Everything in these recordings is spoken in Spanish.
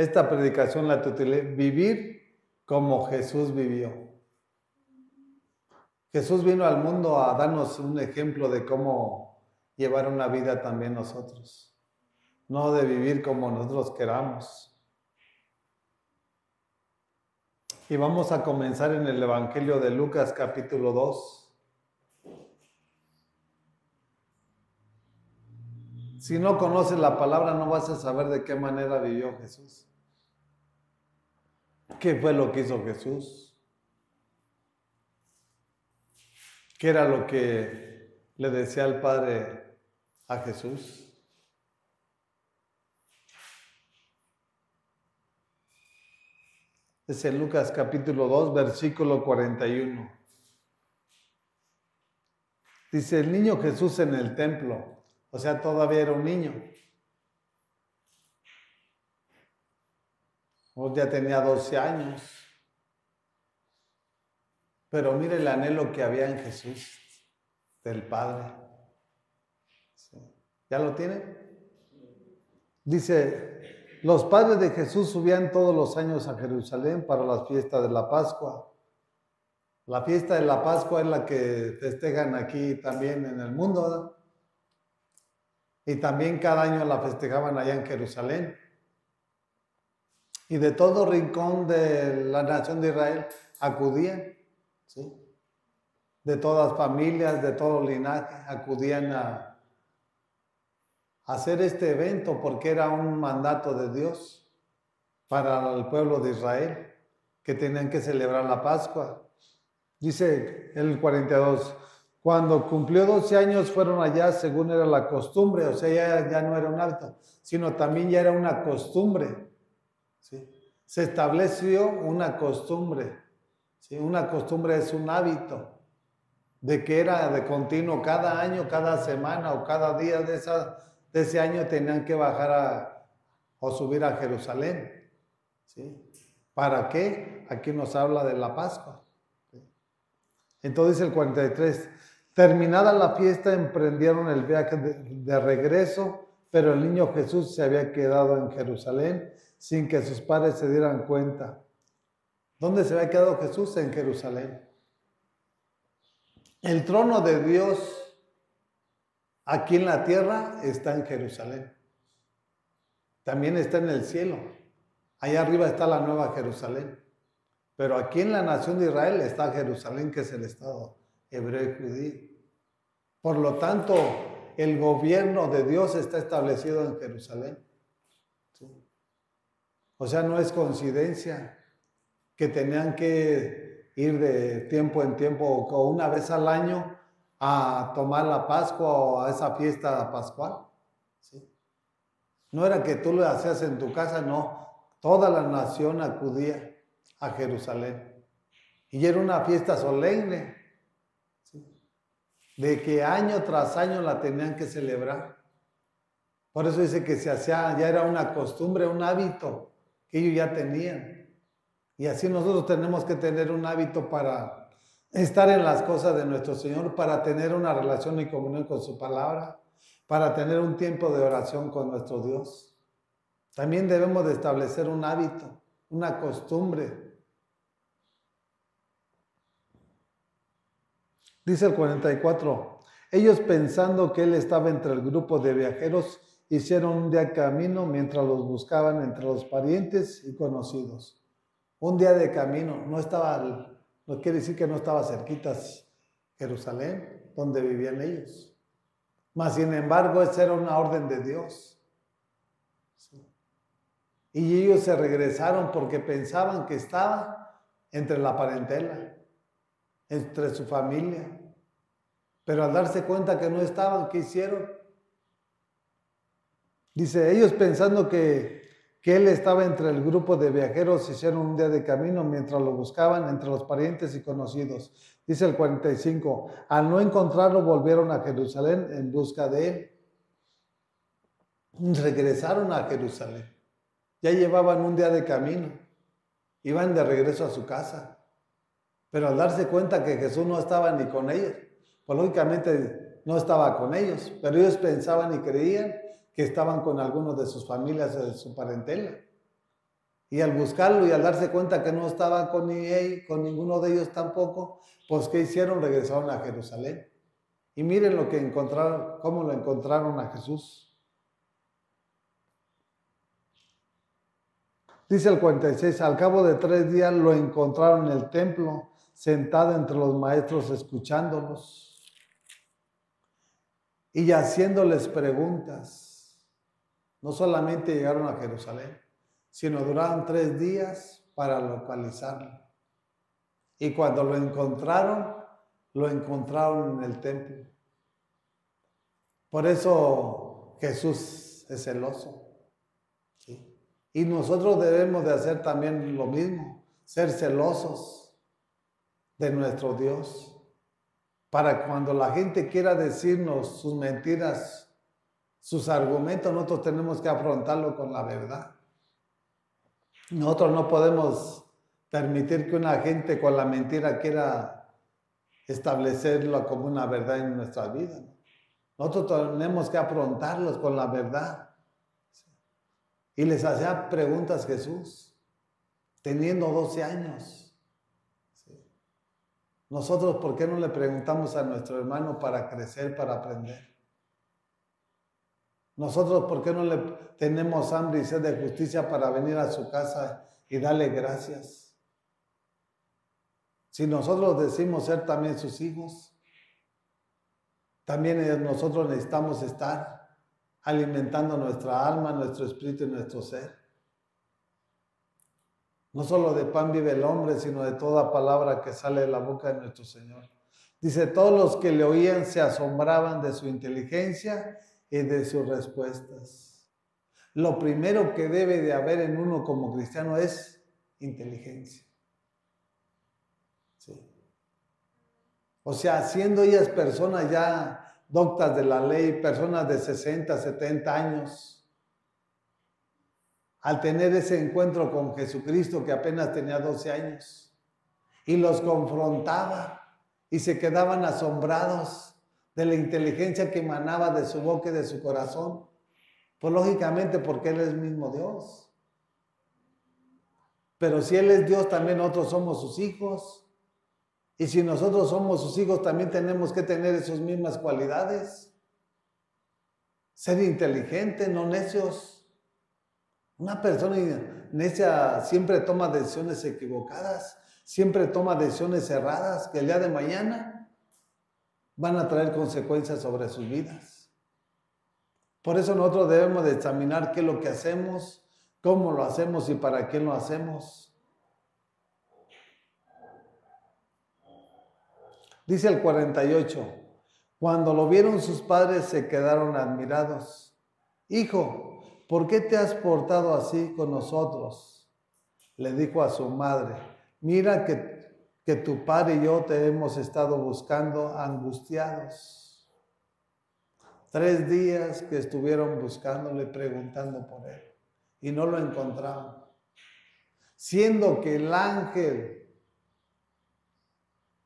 esta predicación la titulé Vivir como Jesús vivió. Jesús vino al mundo a darnos un ejemplo de cómo llevar una vida también nosotros. No de vivir como nosotros queramos. Y vamos a comenzar en el Evangelio de Lucas capítulo 2. Si no conoces la palabra, no vas a saber de qué manera vivió Jesús. ¿Qué fue lo que hizo Jesús? ¿Qué era lo que le decía el Padre a Jesús? Es en Lucas capítulo 2, versículo 41. Dice, el niño Jesús en el templo, o sea, todavía era un niño. O ya tenía 12 años. Pero mire el anhelo que había en Jesús, del Padre. ¿Sí? ¿Ya lo tienen? Dice, los padres de Jesús subían todos los años a Jerusalén para las fiestas de la Pascua. La fiesta de la Pascua es la que festejan aquí también en el mundo, ¿verdad? Y también cada año la festejaban allá en Jerusalén. Y de todo rincón de la nación de Israel acudían, ¿sí? De todas familias, de todo linaje, acudían a hacer este evento porque era un mandato de Dios para el pueblo de Israel, que tenían que celebrar la Pascua. Dice el 42, cuando cumplió 12 años fueron allá según era la costumbre, o sea, ya no era un hábito, sino también ya era una costumbre. ¿Sí? Se estableció una costumbre. ¿Sí? Una costumbre es un hábito de que era de continuo, cada año, cada semana o cada día de ese año tenían que bajar o subir a Jerusalén. ¿Sí? ¿Para qué? Aquí nos habla de la Pascua. ¿Sí? Entonces el 43, terminada la fiesta emprendieron el viaje de regreso, pero el niño Jesús se había quedado en Jerusalén sin que sus padres se dieran cuenta. ¿Dónde se había quedado Jesús? En Jerusalén. El trono de Dios aquí en la tierra está en Jerusalén. También está en el cielo. Allá arriba está la nueva Jerusalén. Pero aquí en la nación de Israel está Jerusalén, que es el estado hebreo y judío. Por lo tanto, el gobierno de Dios está establecido en Jerusalén. ¿Sí? O sea, no es coincidencia que tenían que ir de tiempo en tiempo o una vez al año a tomar la Pascua o a esa fiesta pascual. ¿Sí? No era que tú lo hacías en tu casa, no. Toda la nación acudía a Jerusalén. Y era una fiesta solemne, ¿sí? De que año tras año la tenían que celebrar. Por eso dice que se hacía, ya era una costumbre, un hábito que ellos ya tenían. Y así nosotros tenemos que tener un hábito para estar en las cosas de nuestro Señor, para tener una relación y comunión con su palabra, para tener un tiempo de oración con nuestro Dios. También debemos de establecer un hábito, una costumbre. Dice el 44, ellos pensando que él estaba entre el grupo de viajeros, hicieron un día de camino mientras los buscaban entre los parientes y conocidos. Un día de camino, no quiere decir que no estaba cerquitas Jerusalén, donde vivían ellos. Mas, sin embargo, esa era una orden de Dios. Sí. Y ellos se regresaron porque pensaban que estaba entre la parentela, entre su familia. Pero al darse cuenta que no estaban, ¿qué hicieron? Dice, ellos pensando que él estaba entre el grupo de viajeros, hicieron un día de camino mientras lo buscaban entre los parientes y conocidos. Dice el 45, al no encontrarlo volvieron a Jerusalén en busca de él. Regresaron a Jerusalén. Ya llevaban un día de camino. Iban de regreso a su casa. Pero al darse cuenta que Jesús no estaba ni con ellos, pues lógicamente no estaba con ellos, pero ellos pensaban y creían que estaban con algunos de sus familias o de su parentela. Y al buscarlo y al darse cuenta que no estaba con ni él, con ninguno de ellos tampoco, pues ¿qué hicieron? Regresaron a Jerusalén. Y miren lo que encontraron, cómo lo encontraron a Jesús. Dice el 46, al cabo de 3 días lo encontraron en el templo, sentado entre los maestros escuchándolos y haciéndoles preguntas. No solamente llegaron a Jerusalén, sino duraron 3 días para localizarlo. Y cuando lo encontraron en el templo. Por eso Jesús es celoso. ¿Sí? Y nosotros debemos de hacer también lo mismo, ser celosos de nuestro Dios. Para cuando la gente quiera decirnos sus mentiras, sus argumentos, nosotros tenemos que afrontarlo con la verdad. Nosotros no podemos permitir que una gente con la mentira quiera establecerlo como una verdad en nuestra vida. Nosotros tenemos que afrontarlos con la verdad. Y les hacía preguntas Jesús, teniendo 12 años. Nosotros, ¿por qué no le preguntamos a nuestro hermano para crecer, para aprender? Nosotros, ¿por qué no le tenemos hambre y sed de justicia para venir a su casa y darle gracias? Si nosotros decimos ser también sus hijos, también nosotros necesitamos estar alimentando nuestra alma, nuestro espíritu y nuestro ser. No solo de pan vive el hombre, sino de toda palabra que sale de la boca de nuestro Señor. Dice, todos los que le oían se asombraban de su inteligencia y de sus respuestas. Lo primero que debe de haber en uno como cristiano es inteligencia. Sí. O sea, siendo ellas personas ya doctas de la ley, personas de 60, 70 años, al tener ese encuentro con Jesucristo que apenas tenía 12 años, y los confrontaba y se quedaban asombrados de la inteligencia que emanaba de su boca y de su corazón, pues lógicamente porque Él es mismo Dios. Pero si Él es Dios, también nosotros somos sus hijos. Y si nosotros somos sus hijos, también tenemos que tener esas mismas cualidades. Ser inteligentes, no necios. Una persona necia siempre toma decisiones equivocadas, siempre toma decisiones erradas que el día de mañana van a traer consecuencias sobre sus vidas. Por eso nosotros debemos de examinar qué es lo que hacemos, cómo lo hacemos y para quién lo hacemos. Dice el 48, cuando lo vieron sus padres se quedaron admirados. Hijo, ¿por qué te has portado así con nosotros? Le dijo a su madre, mira que tu padre y yo te hemos estado buscando angustiados. 3 días que estuvieron buscándole, preguntando por él, y no lo encontraron. Siendo que el ángel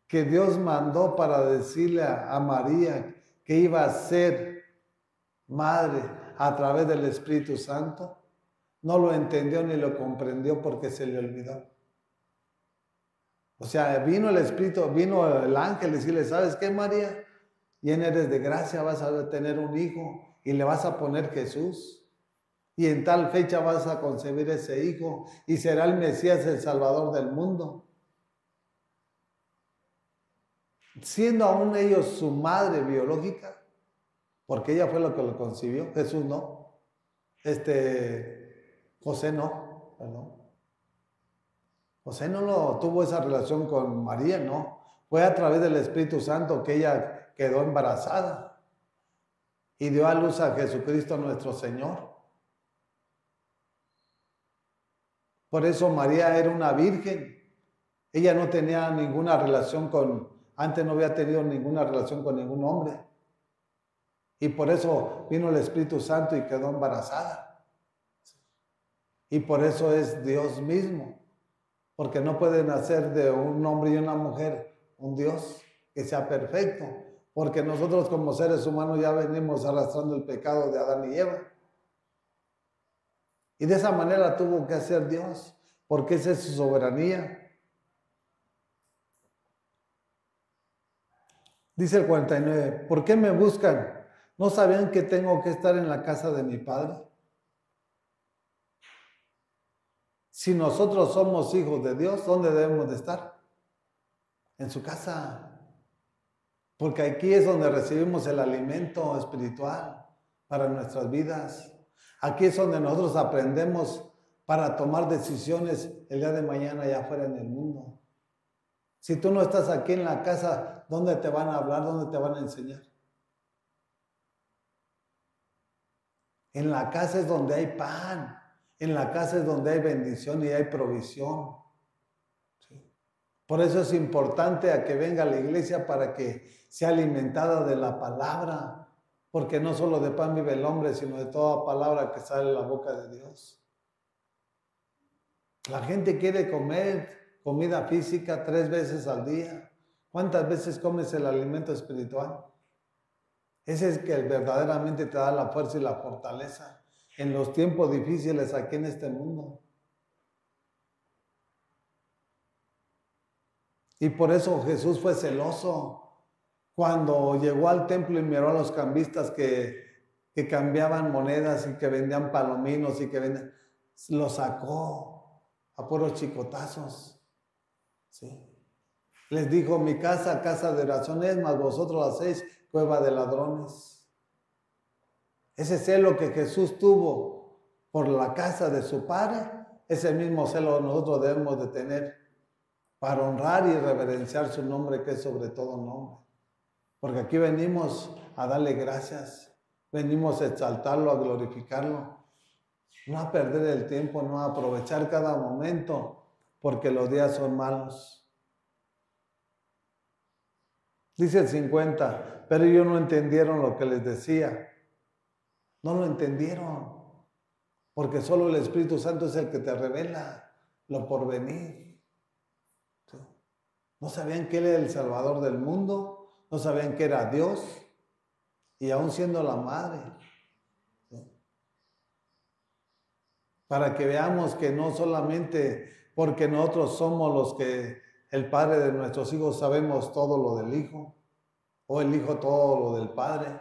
que Dios mandó para decirle a María que iba a ser madre a través del Espíritu Santo, no lo entendió ni lo comprendió porque se le olvidó. O sea, vino el Espíritu, vino el ángel a decirle, ¿sabes qué, María? Llena eres de gracia, vas a tener un hijo y le vas a poner Jesús. Y en tal fecha vas a concebir ese hijo y será el Mesías, el Salvador del mundo. Siendo aún ellos su madre biológica, porque ella fue la que lo concibió, Jesús no, José no, perdón. José no tuvo esa relación con María, no. Fue a través del Espíritu Santo que ella quedó embarazada y dio a luz a Jesucristo nuestro Señor. Por eso María era una virgen. Ella no tenía ninguna relación antes no había tenido ninguna relación con ningún hombre. Y por eso vino el Espíritu Santo y quedó embarazada. Y por eso es Dios mismo. Porque no puede nacer de un hombre y una mujer un Dios que sea perfecto. Porque nosotros como seres humanos ya venimos arrastrando el pecado de Adán y Eva. Y de esa manera tuvo que hacer Dios, porque esa es su soberanía. Dice el 49, ¿por qué me buscan? ¿No sabían que tengo que estar en la casa de mi Padre? Si nosotros somos hijos de Dios, ¿dónde debemos de estar? En su casa. Porque aquí es donde recibimos el alimento espiritual para nuestras vidas. Aquí es donde nosotros aprendemos para tomar decisiones el día de mañana allá afuera en el mundo. Si tú no estás aquí en la casa, ¿dónde te van a hablar? ¿Dónde te van a enseñar? En la casa es donde hay pan. En la casa es donde hay bendición y hay provisión. ¿Sí? Por eso es importante a que venga a la iglesia para que sea alimentada de la palabra. Porque no solo de pan vive el hombre, sino de toda palabra que sale de la boca de Dios. La gente quiere comer comida física 3 veces al día. ¿Cuántas veces comes el alimento espiritual? Ese es que verdaderamente te da la fuerza y la fortaleza en los tiempos difíciles aquí en este mundo. Y por eso Jesús fue celoso cuando llegó al templo y miró a los cambistas que cambiaban monedas y que vendían palominos y que vendían, los sacó a puros chicotazos. ¿Sí? Les dijo, mi casa, casa de oración es, mas vosotros hacéis cueva de ladrones. Ese celo que Jesús tuvo por la casa de su Padre, ese mismo celo nosotros debemos de tener para honrar y reverenciar su nombre, que es sobre todo nombre. Porque aquí venimos a darle gracias, venimos a exaltarlo, a glorificarlo, no a perder el tiempo, no a aprovechar cada momento, porque los días son malos. Dice el 50, pero ellos no entendieron lo que les decía. No lo entendieron, porque solo el Espíritu Santo es el que te revela lo por venir. ¿Sí? No sabían que Él era el Salvador del mundo, no sabían que era Dios, y aún siendo la madre. ¿Sí? Para que veamos que no solamente porque nosotros somos los que el padre de nuestros hijos sabemos todo lo del hijo, o el hijo todo lo del padre.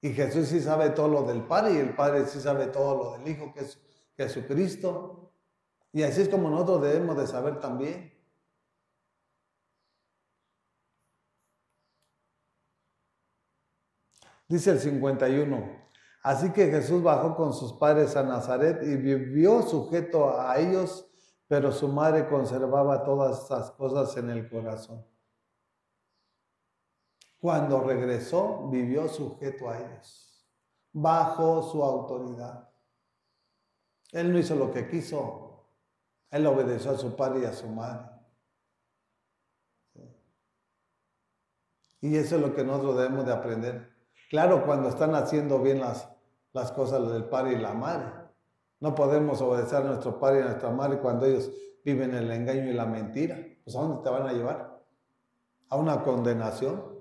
Y Jesús sí sabe todo lo del Padre y el Padre sí sabe todo lo del Hijo, que es Jesucristo. Y así es como nosotros debemos de saber también. Dice el 51, así que Jesús bajó con sus padres a Nazaret y vivió sujeto a ellos, pero su madre conservaba todas esas cosas en el corazón. Cuando regresó, vivió sujeto a ellos, bajo su autoridad. Él no hizo lo que quiso, él obedeció a su padre y a su madre. Y eso es lo que nosotros debemos de aprender. Claro, cuando están haciendo bien las cosas del padre y la madre. No podemos obedecer a nuestro padre y a nuestra madre cuando ellos viven el engaño y la mentira. Pues ¿a dónde te van a llevar? ¿A una condenación?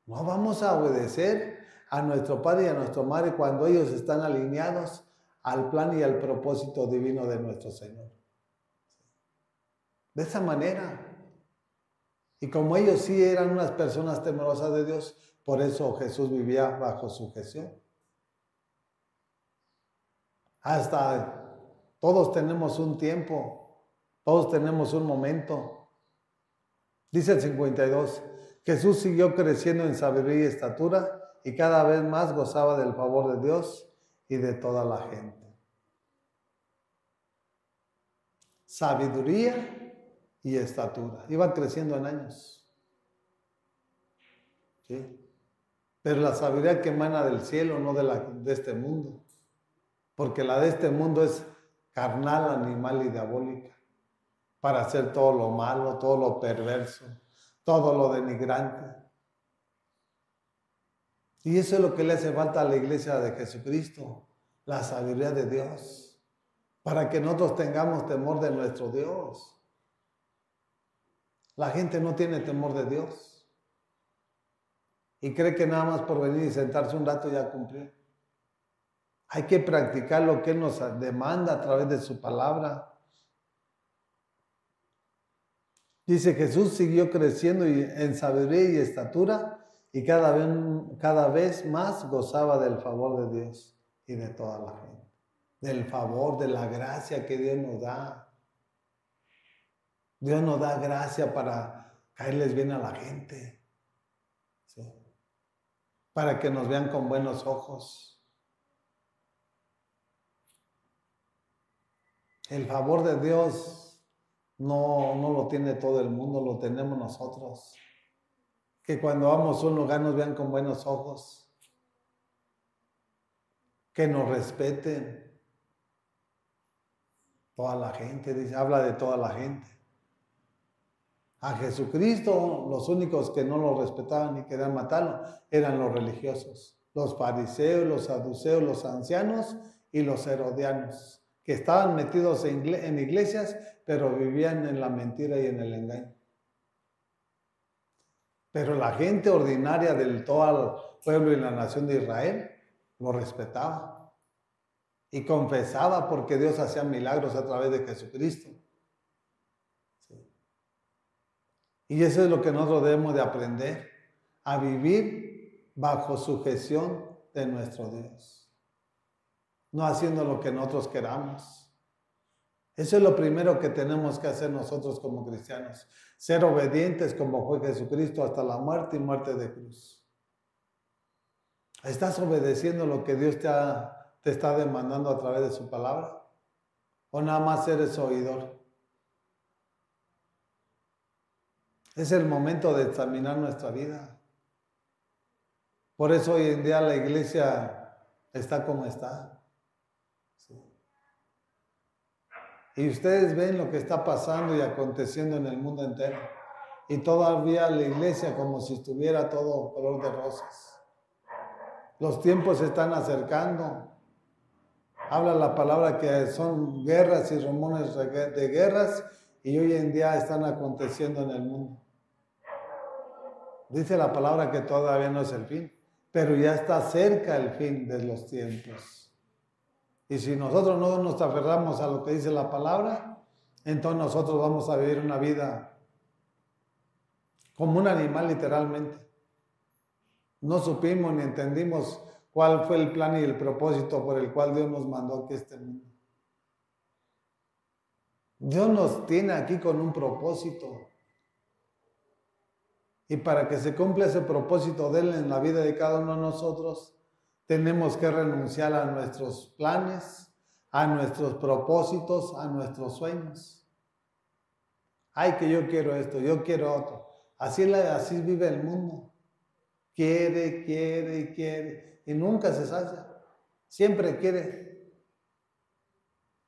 No vamos a obedecer a nuestro padre y a nuestra madre cuando ellos están alineados al plan y al propósito divino de nuestro Señor. De esa manera. Y como ellos sí eran unas personas temerosas de Dios, por eso Jesús vivía bajo sujeción. Hasta todos tenemos un tiempo, todos tenemos un momento. Dice el 52, Jesús siguió creciendo en sabiduría y estatura y cada vez más gozaba del favor de Dios y de toda la gente. Sabiduría y estatura. Iban creciendo en años. ¿Sí? Pero la sabiduría que emana del cielo, no de este mundo. Porque la de este mundo es carnal, animal y diabólica. Para hacer todo lo malo, todo lo perverso, todo lo denigrante. Y eso es lo que le hace falta a la iglesia de Jesucristo. La sabiduría de Dios. Para que nosotros tengamos temor de nuestro Dios. La gente no tiene temor de Dios. Y cree que nada más por venir y sentarse un rato ya cumplió. Hay que practicar lo que Él nos demanda a través de su palabra. Dice, Jesús siguió creciendo en sabiduría y estatura y cada vez más gozaba del favor de Dios y de toda la gente. Del favor, de la gracia que Dios nos da. Dios nos da gracia para caerles bien a la gente. ¿Sí? Para que nos vean con buenos ojos. El favor de Dios no lo tiene todo el mundo, lo tenemos nosotros. Que cuando vamos a un lugar nos vean con buenos ojos. Que nos respeten. Toda la gente, dice, habla de toda la gente. A Jesucristo, los únicos que no lo respetaban y querían matarlo eran los religiosos. Los fariseos, los saduceos, los ancianos y los herodianos, que estaban metidos en iglesias, pero vivían en la mentira y en el engaño. Pero la gente ordinaria del todo el pueblo y la nación de Israel lo respetaba y confesaba porque Dios hacía milagros a través de Jesucristo. Sí. Y eso es lo que nosotros debemos de aprender, a vivir bajo sujeción de nuestro Dios. No haciendo lo que nosotros queramos. Eso es lo primero que tenemos que hacer nosotros como cristianos. Ser obedientes como fue Jesucristo hasta la muerte y muerte de cruz. ¿Estás obedeciendo lo que Dios te está demandando a través de su palabra? ¿O nada más eres oidor? Es el momento de examinar nuestra vida. Por eso hoy en día la iglesia está como está. Y ustedes ven lo que está pasando y aconteciendo en el mundo entero. Y todavía la iglesia como si estuviera todo color de rosas. Los tiempos se están acercando. Habla la palabra que son guerras y rumores de guerras y hoy en día están aconteciendo en el mundo. Dice la palabra que todavía no es el fin, pero ya está cerca el fin de los tiempos. Y si nosotros no nos aferramos a lo que dice la palabra, entonces nosotros vamos a vivir una vida como un animal literalmente. No supimos ni entendimos cuál fue el plan y el propósito por el cual Dios nos mandó aquí a este mundo. Dios nos tiene aquí con un propósito. Y para que se cumpla ese propósito de Él en la vida de cada uno de nosotros, tenemos que renunciar a nuestros planes, a nuestros propósitos, a nuestros sueños. Ay, que yo quiero esto, yo quiero otro. Así vive el mundo. Quiere, quiere y quiere. Y nunca se sacia. Siempre quiere.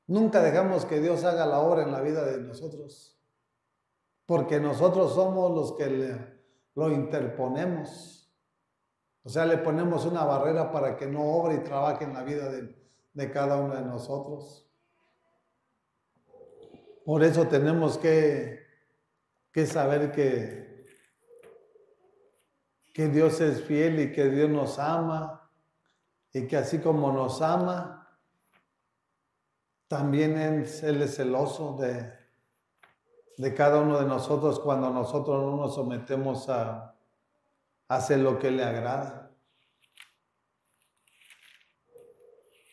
Nunca dejamos que Dios haga la obra en la vida de nosotros. Porque nosotros somos los que lo interponemos. O sea, le ponemos una barrera para que no obre y trabaje en la vida de cada uno de nosotros. Por eso tenemos que saber que Dios es fiel y que Dios nos ama y que así como nos ama, también Él es celoso de cada uno de nosotros cuando nosotros no nos sometemos a hacer lo que le agrada.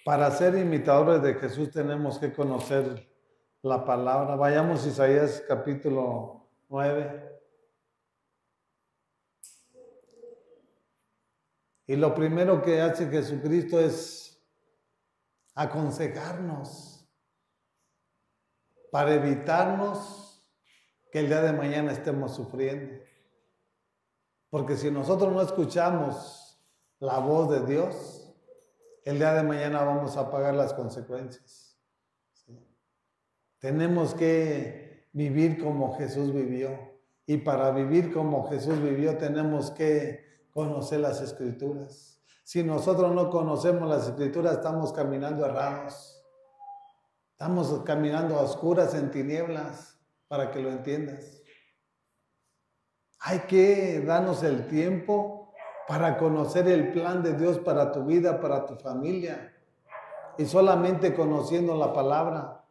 Para ser imitadores de Jesús tenemos que conocer la palabra. Vayamos a Isaías capítulo 9. Y lo primero que hace Jesucristo es aconsejarnos para evitarnos que el día de mañana estemos sufriendo. Porque si nosotros no escuchamos la voz de Dios, el día de mañana vamos a pagar las consecuencias. ¿Sí? Tenemos que vivir como Jesús vivió. Y para vivir como Jesús vivió tenemos que conocer las Escrituras. Si nosotros no conocemos las Escrituras, estamos caminando errados. Estamos caminando a oscuras, en tinieblas, para que lo entiendas. Hay que darnos el tiempo para conocer el plan de Dios para tu vida, para tu familia. y solamente conociendo la palabra.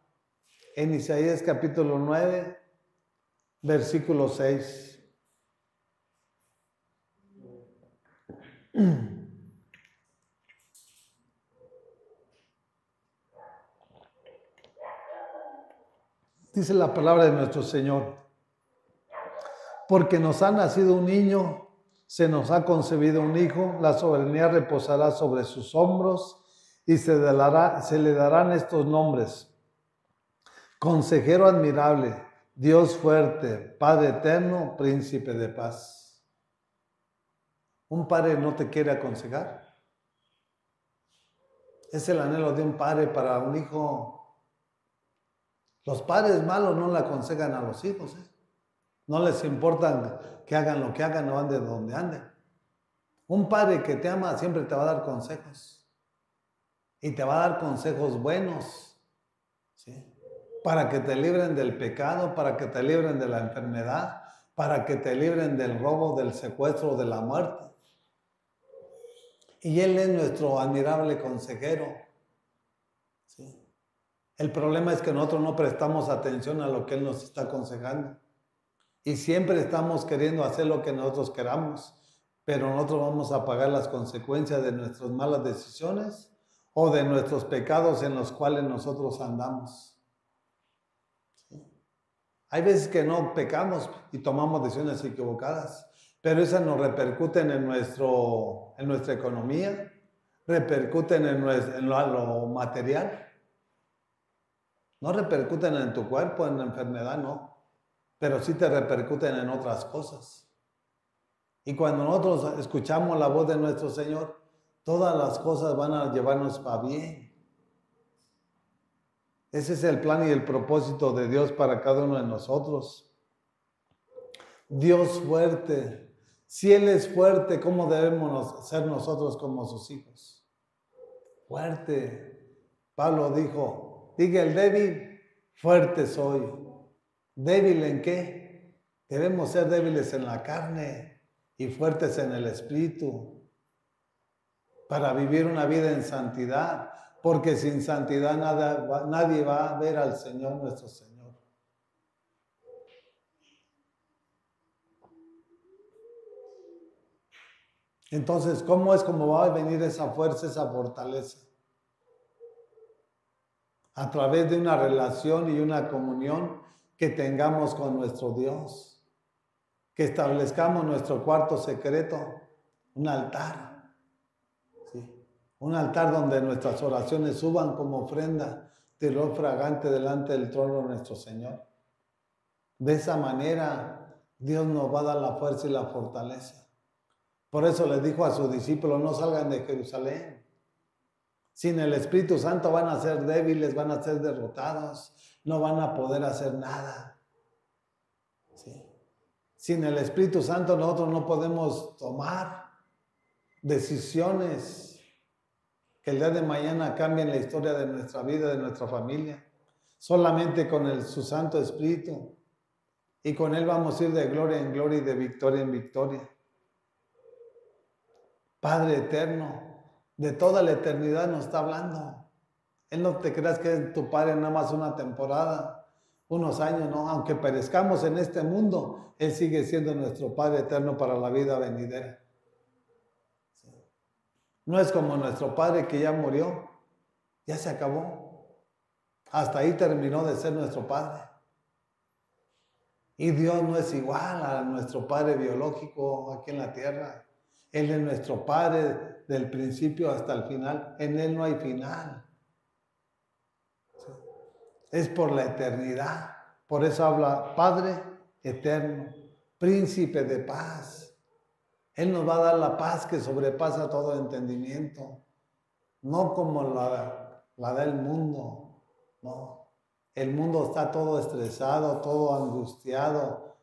En Isaías capítulo 9, versículo 6. Dice la palabra de nuestro Señor: porque nos ha nacido un niño, se nos ha concebido un hijo, la soberanía reposará sobre sus hombros y se le darán estos nombres: Consejero admirable, Dios fuerte, Padre eterno, Príncipe de paz. ¿Un padre no te quiere aconsejar? Es el anhelo de un padre para un hijo. Los padres malos no le aconsejan a los hijos, ¿eh? No les importa que hagan lo que hagan o anden donde anden. Un padre que te ama siempre te va a dar consejos. Y te va a dar consejos buenos, ¿sí? Para que te libren del pecado, para que te libren de la enfermedad, para que te libren del robo, del secuestro, de la muerte. Y Él es nuestro admirable consejero, ¿sí? El problema es que nosotros no prestamos atención a lo que Él nos está aconsejando. Y siempre estamos queriendo hacer lo que nosotros queramos, pero nosotros vamos a pagar las consecuencias de nuestras malas decisiones o de nuestros pecados en los cuales nosotros andamos. ¿Sí? Hay veces que no pecamos y tomamos decisiones equivocadas, pero esas nos repercuten en nuestra economía, repercuten en lo material. No repercuten en tu cuerpo, en la enfermedad, no. Pero sí te repercuten en otras cosas. Y cuando nosotros escuchamos la voz de nuestro Señor, todas las cosas van a llevarnos para bien. Ese es el plan y el propósito de Dios para cada uno de nosotros. Dios fuerte. Si Él es fuerte, ¿cómo debemos ser nosotros como sus hijos? Fuerte. Pablo dijo: diga el débil, fuerte soy. ¿Débil en qué? Debemos ser débiles en la carne y fuertes en el espíritu para vivir una vida en santidad, porque sin santidad nadie va a ver al Señor nuestro Señor. Entonces, ¿cómo va a venir esa fuerza, esa fortaleza? A través de una relación y una comunión que tengamos con nuestro Dios, que establezcamos nuestro cuarto secreto, un altar, ¿sí? Un altar donde nuestras oraciones suban como ofrenda de olor fragante delante del trono de nuestro Señor. De esa manera Dios nos va a dar la fuerza y la fortaleza. Por eso les dijo a sus discípulos: no salgan de Jerusalén. Sin el Espíritu Santo van a ser débiles, van a ser derrotados, no van a poder hacer nada. ¿Sí? Sin el Espíritu Santo nosotros no podemos tomar decisiones que el día de mañana cambien la historia de nuestra vida, de nuestra familia. Solamente con su Santo Espíritu. Y con Él vamos a ir de gloria en gloria y de victoria en victoria. Padre eterno, de toda la eternidad nos está hablando. Él no te creas que es tu Padre nada más una temporada, unos años, no. Aunque perezcamos en este mundo, Él sigue siendo nuestro Padre eterno para la vida venidera. ¿Sí? No es como nuestro Padre que ya murió, ya se acabó. Hasta ahí terminó de ser nuestro Padre. Y Dios no es igual a nuestro Padre biológico aquí en la tierra. Él es nuestro Padre del principio hasta el final. En Él no hay final. Es por la eternidad. Por eso habla Padre eterno, Príncipe de paz. Él nos va a dar la paz que sobrepasa todo entendimiento. No como la da el mundo. No. El mundo está todo estresado, todo angustiado,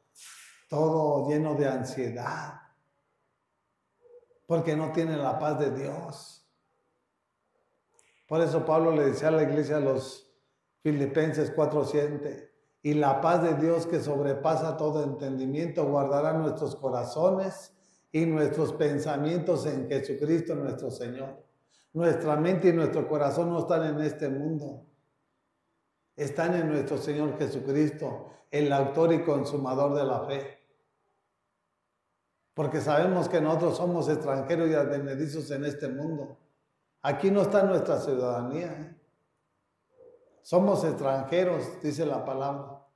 todo lleno de ansiedad. Porque no tiene la paz de Dios. Por eso Pablo le decía a la iglesia, a los Filipenses 4:7, y la paz de Dios que sobrepasa todo entendimiento guardará nuestros corazones y nuestros pensamientos en Jesucristo nuestro Señor. Nuestra mente y nuestro corazón no están en este mundo. Están en nuestro Señor Jesucristo, el autor y consumador de la fe. Porque sabemos que nosotros somos extranjeros y advenedizos en este mundo. Aquí no está nuestra ciudadanía. Somos extranjeros, dice la palabra.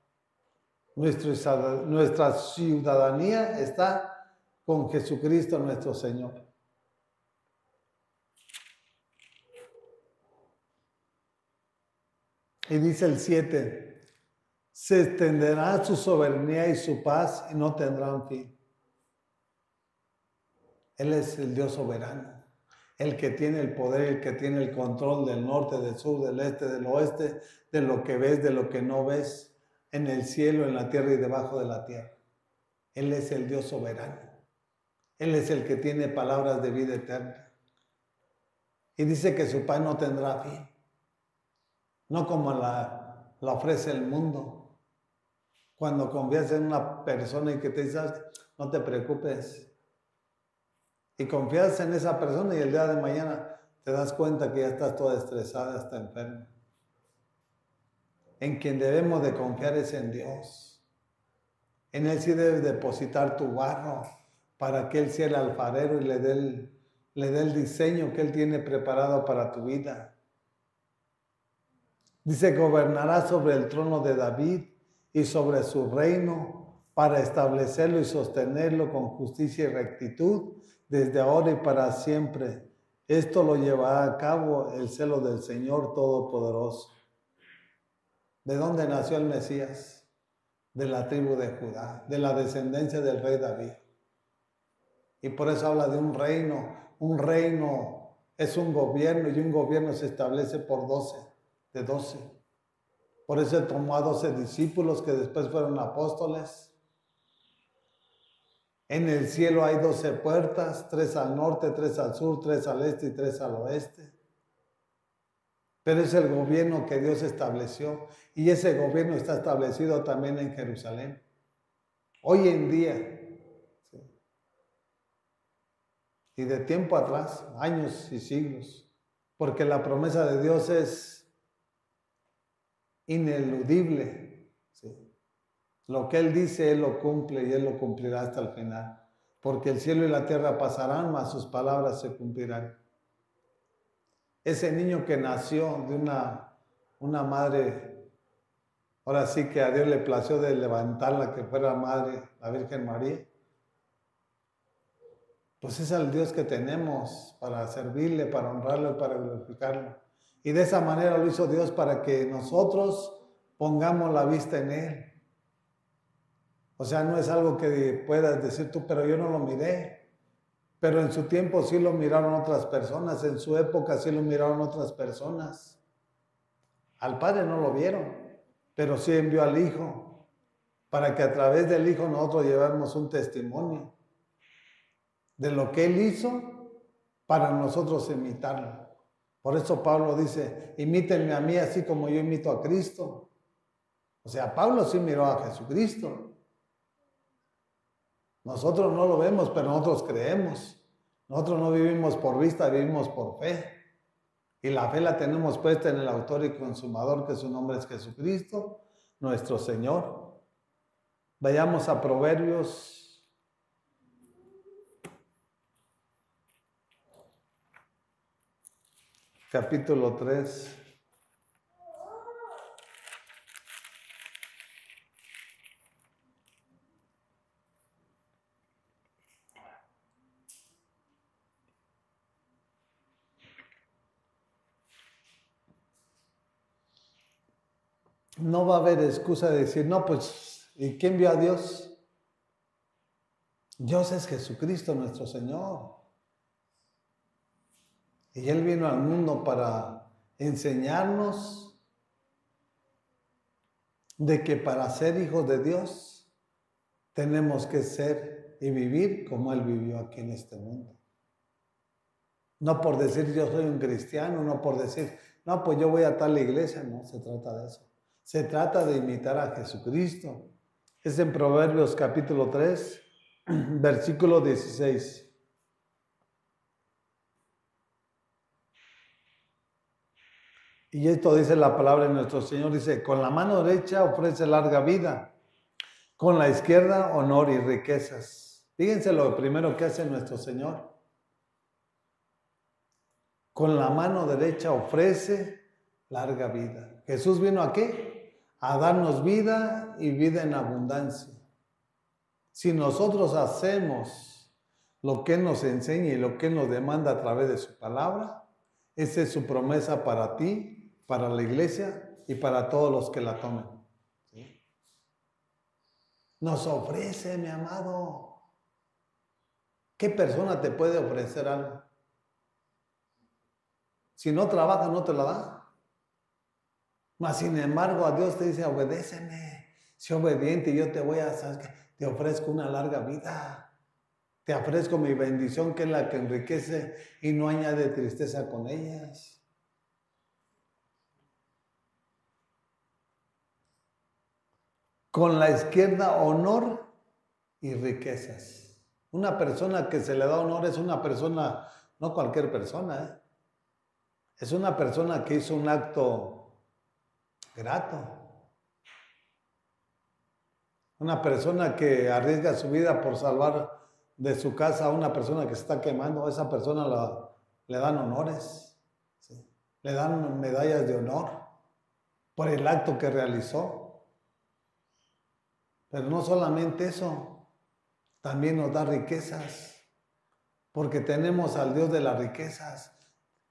Nuestra ciudadanía está con Jesucristo nuestro Señor. Y dice el 7, se extenderá su soberanía y su paz y no tendrán fin. Él es el Dios soberano, el que tiene el poder, el que tiene el control del norte, del sur, del este, del oeste, de lo que ves, de lo que no ves, en el cielo, en la tierra y debajo de la tierra. Él es el Dios soberano. Él es el que tiene palabras de vida eterna. Y dice que su paz no tendrá fin. No como la ofrece el mundo. Cuando confías en una persona y que te dice, no te preocupes. Y confías en esa persona y el día de mañana te das cuenta que ya estás toda estresada, está enferma. En quien debemos de confiar es en Dios. En Él sí debes depositar tu barro para que Él sea el alfarero y le dé el diseño que Él tiene preparado para tu vida. Dice, gobernará sobre el trono de David y sobre su reino para establecerlo y sostenerlo con justicia y rectitud desde ahora y para siempre. Esto lo llevará a cabo el celo del Señor Todopoderoso. ¿De dónde nació el Mesías? De la tribu de Judá, de la descendencia del rey David. Y por eso habla de un reino. Un reino es un gobierno y un gobierno se establece por 12. De 12. Por eso tomó a 12 discípulos que después fueron apóstoles. En el cielo hay 12 puertas, 3 al norte, 3 al sur, 3 al este y 3 al oeste. Pero es el gobierno que Dios estableció y ese gobierno está establecido también en Jerusalén. Hoy en día, ¿sí? Y de tiempo atrás, años y siglos, porque la promesa de Dios es ineludible. ¿Sí? Lo que Él dice, Él lo cumple y Él lo cumplirá hasta el final. Porque el cielo y la tierra pasarán, mas sus palabras se cumplirán. Ese niño que nació de una madre, ahora sí que a Dios le plació de levantarla, que fuera madre, la Virgen María. Pues es el Dios que tenemos para servirle, para honrarlo y para glorificarlo. Y de esa manera lo hizo Dios para que nosotros pongamos la vista en Él. O sea, no es algo que puedas decir tú, pero yo no lo miré. Pero en su tiempo sí lo miraron otras personas, en su época sí lo miraron otras personas. Al Padre no lo vieron, pero sí envió al Hijo, para que a través del Hijo nosotros llevemos un testimonio de lo que Él hizo para nosotros imitarlo. Por eso Pablo dice, imítenme a mí así como yo imito a Cristo. O sea, Pablo sí miró a Jesucristo. Nosotros no lo vemos, pero nosotros creemos. Nosotros no vivimos por vista, vivimos por fe. Y la fe la tenemos puesta en el autor y consumador, que su nombre es Jesucristo, nuestro Señor. Vayamos a Proverbios capítulo 3. No va a haber excusa de decir, no, pues, ¿y quién vio a Dios? Dios es Jesucristo nuestro Señor. Y Él vino al mundo para enseñarnos de que para ser hijos de Dios tenemos que ser y vivir como Él vivió aquí en este mundo. No por decir yo soy un cristiano, no por decir, no, pues yo voy a tal iglesia, no se trata de eso. Se trata de imitar a Jesucristo. Es en Proverbios capítulo 3, versículo 16. Y esto dice la palabra de nuestro Señor, dice, con la mano derecha ofrece larga vida, con la izquierda honor y riquezas. Fíjense lo primero que hace nuestro Señor. Con la mano derecha ofrece larga vida. Jesús vino ¿a qué? A darnos vida y vida en abundancia. Si nosotros hacemos lo que Él nos enseña y lo que Él nos demanda a través de su palabra, esa es su promesa para ti, para la iglesia y para todos los que la tomen. ¿Sí? Nos ofrece, mi amado. ¿Qué persona te puede ofrecer algo? Si no trabaja, no te la da. Mas sin embargo, a Dios te dice, obedéceme. Sé obediente y yo te voy a, ¿sabes qué? Te ofrezco una larga vida. Te ofrezco mi bendición, que es la que enriquece y no añade tristeza con ellas. Con la izquierda, honor y riquezas. Una persona que se le da honor es una persona, no cualquier persona, es una persona que hizo un acto grato. Una persona que arriesga su vida por salvar de su casa a una persona que se está quemando, a esa persona le dan honores, ¿sí? Le dan medallas de honor por el acto que realizó. Pero no solamente eso, también nos da riquezas, porque tenemos al Dios de las riquezas,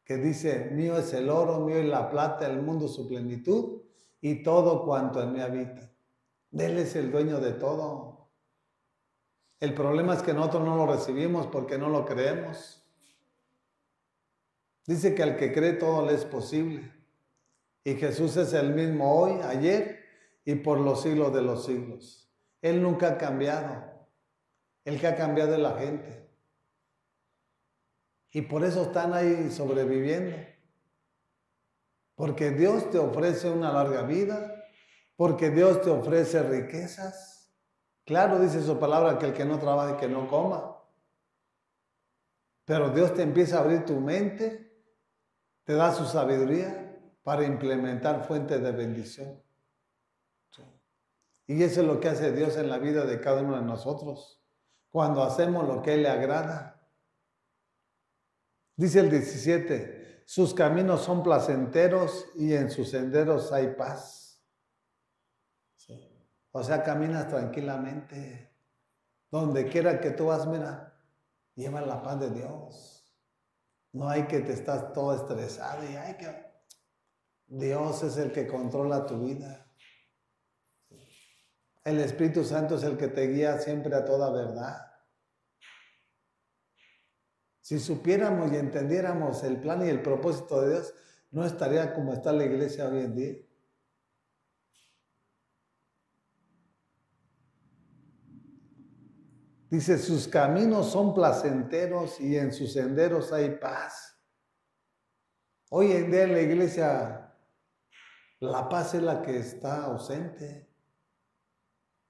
que dice, mío es el oro, mío es la plata, el mundo su plenitud y todo cuanto en mí habita. Él es el dueño de todo. El problema es que nosotros no lo recibimos porque no lo creemos. Dice que al que cree todo le es posible. Y Jesús es el mismo hoy, ayer y por los siglos de los siglos. Él nunca ha cambiado. El que ha cambiado es la gente. Y por eso están ahí sobreviviendo. Porque Dios te ofrece una larga vida, porque Dios te ofrece riquezas. Claro, dice su palabra que el que no trabaje, que no coma. Pero Dios te empieza a abrir tu mente, te da su sabiduría para implementar fuentes de bendición. Y eso es lo que hace Dios en la vida de cada uno de nosotros, cuando hacemos lo que a Él le agrada. Dice el 17, sus caminos son placenteros y en sus senderos hay paz. Sí. O sea, caminas tranquilamente. Donde quiera que tú vas, mira, lleva la paz de Dios. No hay que te estás todo estresado y hay que... Dios es el que controla tu vida. El Espíritu Santo es el que te guía siempre a toda verdad. Si supiéramos y entendiéramos el plan y el propósito de Dios, no estaría como está la iglesia hoy en día. Dice, sus caminos son placenteros y en sus senderos hay paz. Hoy en día en la iglesia, la paz es la que está ausente.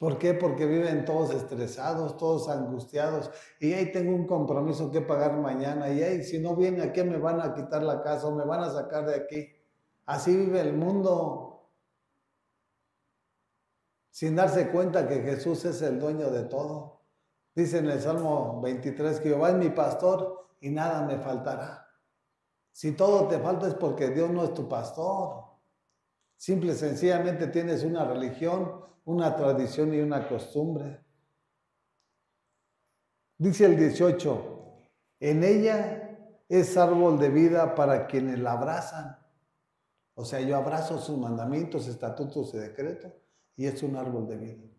¿Por qué? Porque viven todos estresados, todos angustiados. Y ahí tengo un compromiso que pagar mañana. Y ahí si no viene aquí me van a quitar la casa o me van a sacar de aquí. Así vive el mundo. Sin darse cuenta que Jesús es el dueño de todo. Dice en el Salmo 23 que Jehová es mi pastor y nada me faltará. Si todo te falta es porque Dios no es tu pastor. Simple y sencillamente tienes una religión, una tradición y una costumbre. Dice el 18, en ella es árbol de vida para quienes la abrazan. O sea, yo abrazo sus mandamientos, estatutos y decretos y es un árbol de vida.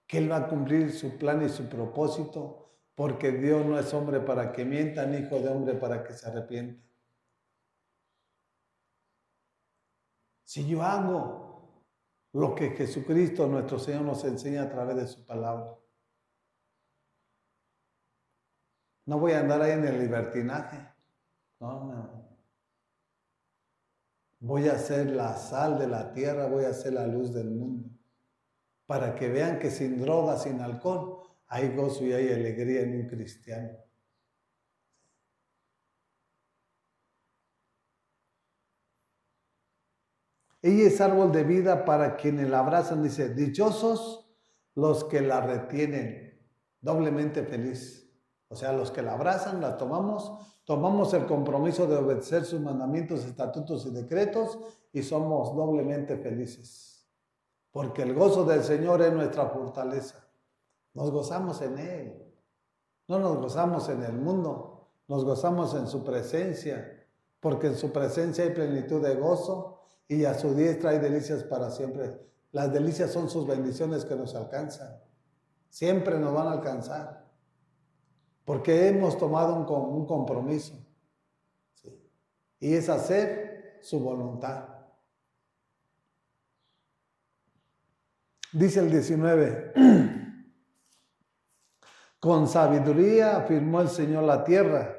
Que Él va a cumplir su plan y su propósito porque Dios no es hombre para que mienta, ni hijo de hombre para que se arrepienta. Si yo hago lo que Jesucristo, nuestro Señor, nos enseña a través de su palabra, no voy a andar ahí en el libertinaje. No. Voy a ser la sal de la tierra, voy a ser la luz del mundo. Para que vean que sin droga, sin alcohol, hay gozo y hay alegría en un cristiano. Ella es árbol de vida para quienes la abrazan. Dice, dichosos los que la retienen, doblemente feliz. O sea, los que la abrazan, la tomamos el compromiso de obedecer sus mandamientos, estatutos y decretos y somos doblemente felices. Porque el gozo del Señor es nuestra fortaleza. Nos gozamos en Él. No nos gozamos en el mundo, nos gozamos en su presencia, porque en su presencia hay plenitud de gozo y a su diestra hay delicias para siempre. Las delicias son sus bendiciones que nos alcanzan. Siempre nos van a alcanzar, porque hemos tomado un compromiso. ¿Sí? Y es hacer su voluntad. Dice el 19, con sabiduría afirmó el Señor la tierra,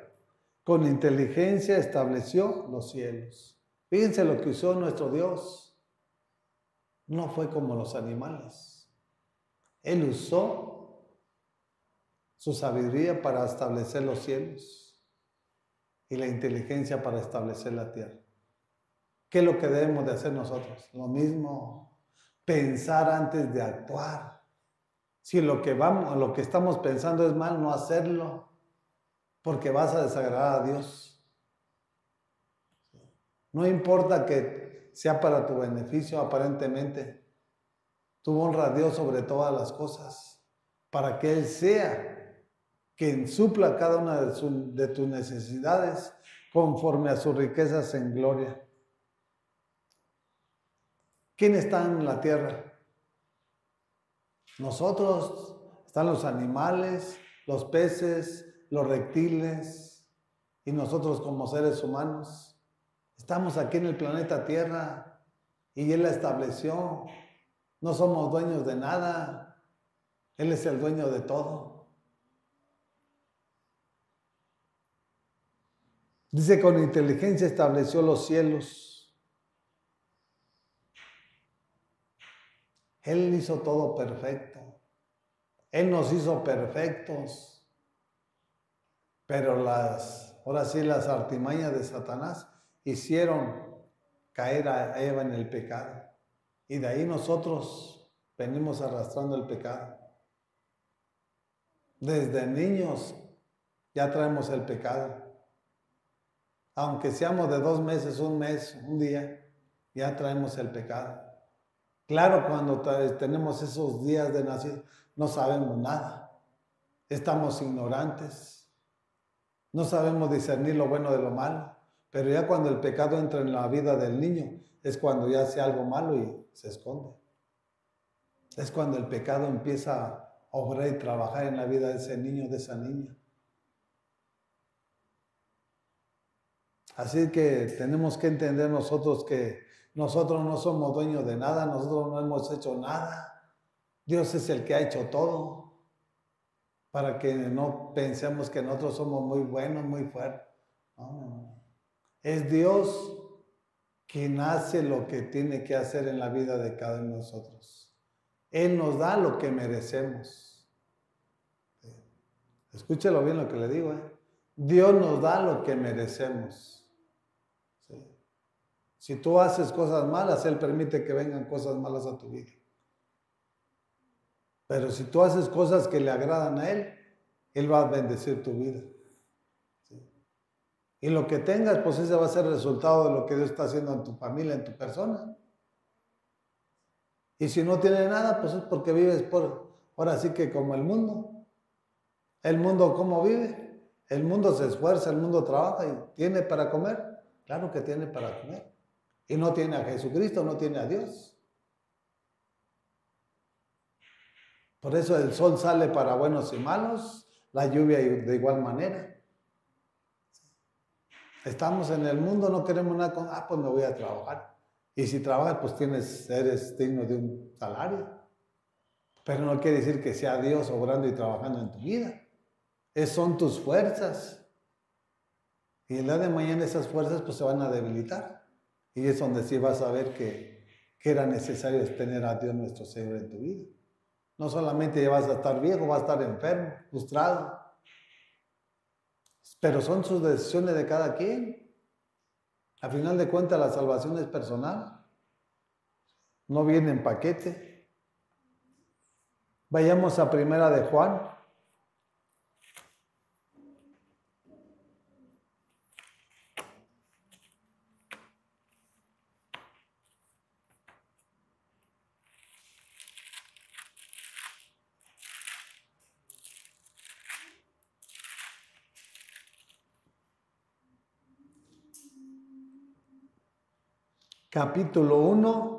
con inteligencia estableció los cielos. Fíjense lo que usó nuestro Dios. No fue como los animales. Él usó su sabiduría para establecer los cielos y la inteligencia para establecer la tierra. ¿Qué es lo que debemos de hacer nosotros? Lo mismo, pensar antes de actuar. Si lo que estamos pensando es mal, no hacerlo, porque vas a desagradar a Dios. No importa que sea para tu beneficio, aparentemente. Tú honra a Dios sobre todas las cosas, para que Él sea quien supla cada una de tus necesidades conforme a sus riquezas en gloria. ¿Quién está en la tierra? Nosotros. Están los animales, los peces, los reptiles y nosotros como seres humanos. Estamos aquí en el planeta Tierra y Él la estableció. No somos dueños de nada. Él es el dueño de todo. Dice, con inteligencia estableció los cielos. Él hizo todo perfecto. Él nos hizo perfectos. Pero ahora sí, las artimañas de Satanás hicieron caer a Eva en el pecado. Y de ahí nosotros venimos arrastrando el pecado. Desde niños ya traemos el pecado. Aunque seamos de 2 meses, 1 mes, 1 día, ya traemos el pecado. Claro, cuando tenemos esos días de nacido, no sabemos nada. Estamos ignorantes. No sabemos discernir lo bueno de lo malo. Pero ya cuando el pecado entra en la vida del niño, es cuando ya hace algo malo y se esconde. Es cuando el pecado empieza a obrar y trabajar en la vida de ese niño, de esa niña. Así que tenemos que entender nosotros que nosotros no somos dueños de nada, nosotros no hemos hecho nada. Dios es el que ha hecho todo. Para que no pensemos que nosotros somos muy buenos, muy fuertes. No. Es Dios quien hace lo que tiene que hacer en la vida de cada uno de nosotros. Él nos da lo que merecemos. Escúchelo bien lo que le digo. Dios nos da lo que merecemos. ¿Sí? Si tú haces cosas malas, Él permite que vengan cosas malas a tu vida. Pero si tú haces cosas que le agradan a Él, Él va a bendecir tu vida. ¿Sí? Y lo que tengas, pues ese va a ser el resultado de lo que Dios está haciendo en tu familia, en tu persona. Y si no tienes nada, pues es porque vives ahora sí que como el mundo. ¿El mundo cómo vive? El mundo se esfuerza, el mundo trabaja y tiene para comer. Claro que tiene para comer. Y no tiene a Jesucristo, no tiene a Dios. Por eso el sol sale para buenos y malos, la lluvia de igual manera. Estamos en el mundo, no queremos nada con, pues me voy a trabajar. Y si trabajas, pues eres digno de un salario. Pero no quiere decir que sea Dios obrando y trabajando en tu vida. Son tus fuerzas. Y el día de mañana esas fuerzas pues se van a debilitar. Y es donde sí vas a ver que era necesario tener a Dios nuestro Señor en tu vida. No solamente ya vas a estar viejo, vas a estar enfermo, frustrado. Pero son sus decisiones de cada quien. A final de cuentas, la salvación es personal. no viene en paquete. Vayamos a Primera de Juan. Capítulo 1.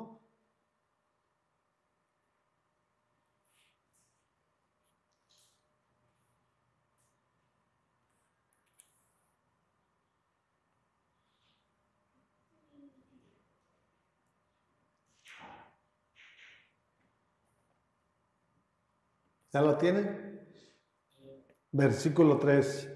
¿Ya lo tienen? Versículo 3.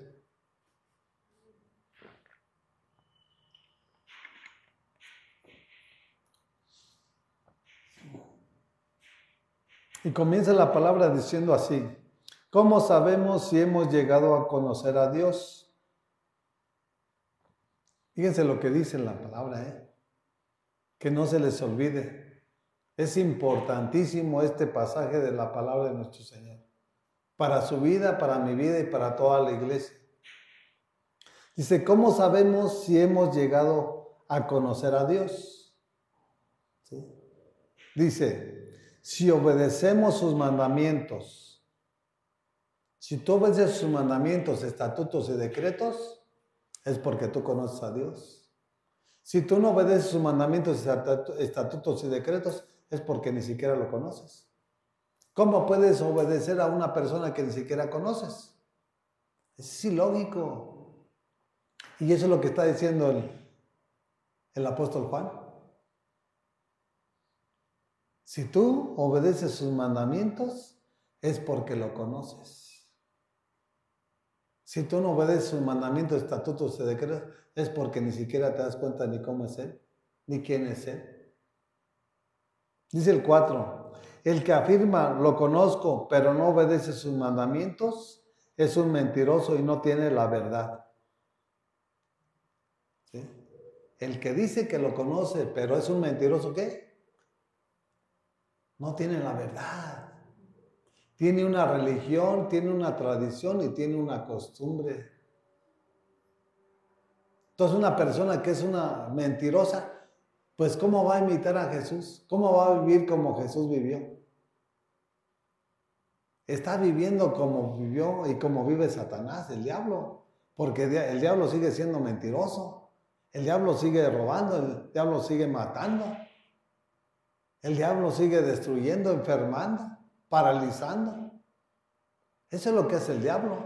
Y comienza la palabra diciendo así: ¿cómo sabemos si hemos llegado a conocer a Dios? Fíjense lo que dice la palabra, que no se les olvide. Es importantísimo este pasaje de la palabra de nuestro Señor, para su vida, para mi vida y para toda la iglesia. Dice, ¿cómo sabemos si hemos llegado a conocer a Dios? ¿Sí? Dice, si obedecemos sus mandamientos, si tú obedeces sus mandamientos, estatutos y decretos, es porque tú conoces a Dios. Si tú no obedeces sus mandamientos, estatutos y decretos, es porque ni siquiera lo conoces. ¿Cómo puedes obedecer a una persona que ni siquiera conoces? Es ilógico. Y eso es lo que está diciendo el apóstol Juan. Si tú obedeces sus mandamientos, es porque lo conoces. Si tú no obedeces sus mandamientos, estatutos y decretos, es porque ni siquiera te das cuenta ni cómo es Él, ni quién es Él. Dice el 4, el que afirma, lo conozco, pero no obedece sus mandamientos, es un mentiroso y no tiene la verdad. ¿Sí? El que dice que lo conoce, pero es un mentiroso, ¿qué? No tiene la verdad. Tiene una religión, tiene una tradición y tiene una costumbre. Entonces una persona que es una mentirosa, pues ¿cómo va a imitar a Jesús? ¿Cómo va a vivir como Jesús vivió? Está viviendo como vivió y como vive Satanás, el diablo. Porque el diablo sigue siendo mentiroso. El diablo sigue robando, el diablo sigue matando. El diablo sigue destruyendo, enfermando, paralizando. Eso es lo que hace el diablo.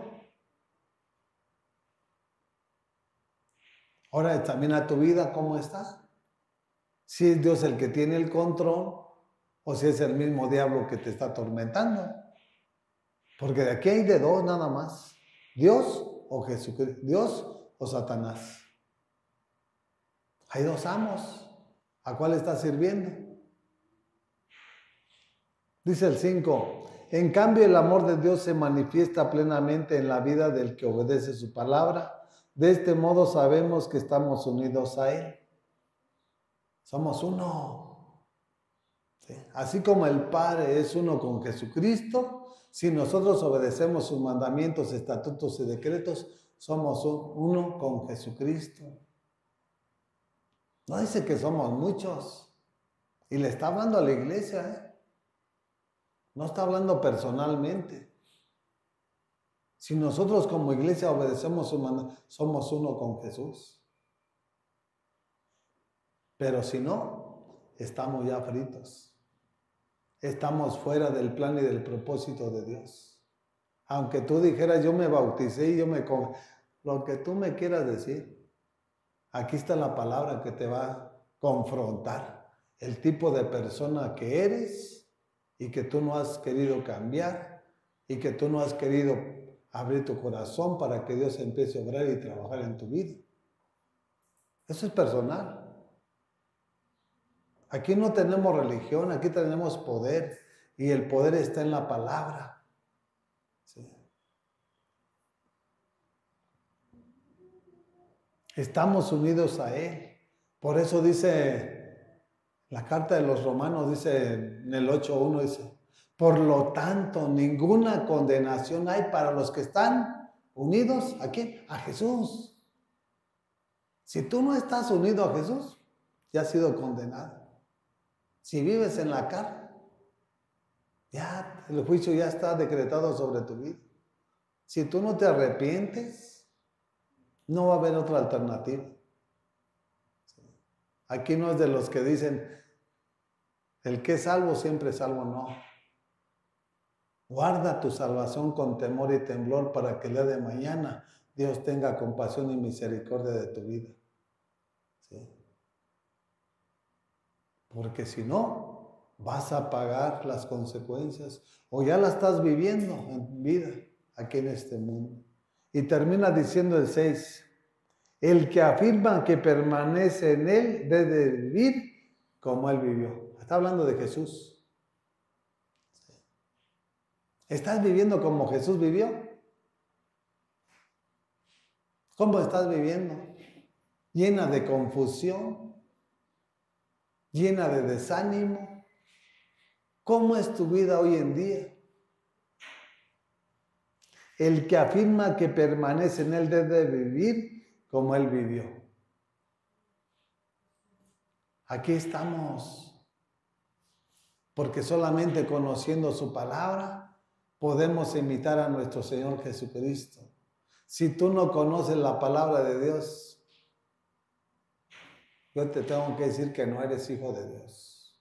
Ahora examina tu vida, ¿cómo está? Si es Dios el que tiene el control o si es el mismo diablo que te está atormentando. Porque de aquí hay de dos nada más. Dios o Jesucristo, Dios o Satanás. Hay dos amos. ¿A cuál estás sirviendo? Dice el 5, en cambio el amor de Dios se manifiesta plenamente en la vida del que obedece su palabra. De este modo sabemos que estamos unidos a Él. Somos uno. ¿Sí? Así como el Padre es uno con Jesucristo, si nosotros obedecemos sus mandamientos, estatutos y decretos, somos uno con Jesucristo. No dice que somos muchos. Y le está hablando a la iglesia, No está hablando personalmente. Si nosotros como iglesia obedecemos su mandamiento, somos uno con Jesús. Pero si no, estamos ya fritos. Estamos fuera del plan y del propósito de Dios. Aunque tú dijeras, yo me bauticé y lo que tú me quieras decir, aquí está la palabra que te va a confrontar. El tipo de persona que eres y que tú no has querido cambiar y que tú no has querido abrir tu corazón para que Dios empiece a obrar y trabajar en tu vida. Eso es personal. Aquí no tenemos religión, aquí tenemos poder y el poder está en la palabra. ¿Sí? Estamos unidos a Él. Por eso dice La carta de los Romanos dice en el 8:1, dice, por lo tanto, ninguna condenación hay para los que están unidos, ¿a quién? A Jesús. Si tú no estás unido a Jesús, ya has sido condenado. Si vives en la carne, ya el juicio ya está decretado sobre tu vida. Si tú no te arrepientes, no va a haber otra alternativa. Aquí no es de los que dicen, el que es salvo siempre es salvo, no. Guarda tu salvación con temor y temblor para que el día de mañana Dios tenga compasión y misericordia de tu vida. ¿Sí? Porque si no, vas a pagar las consecuencias o ya la estás viviendo en vida aquí en este mundo. Y termina diciendo el 6, el que afirma que permanece en él debe vivir como él vivió. Está hablando de Jesús. ¿Estás viviendo como Jesús vivió? ¿Cómo estás viviendo? Llena de confusión, llena de desánimo. ¿Cómo es tu vida hoy en día? El que afirma que permanece en él debe vivir como él vivió. Aquí estamos, porque solamente conociendo su palabra podemos imitar a nuestro Señor Jesucristo. Si tú no conoces la palabra de Dios, yo te tengo que decir que no eres hijo de Dios.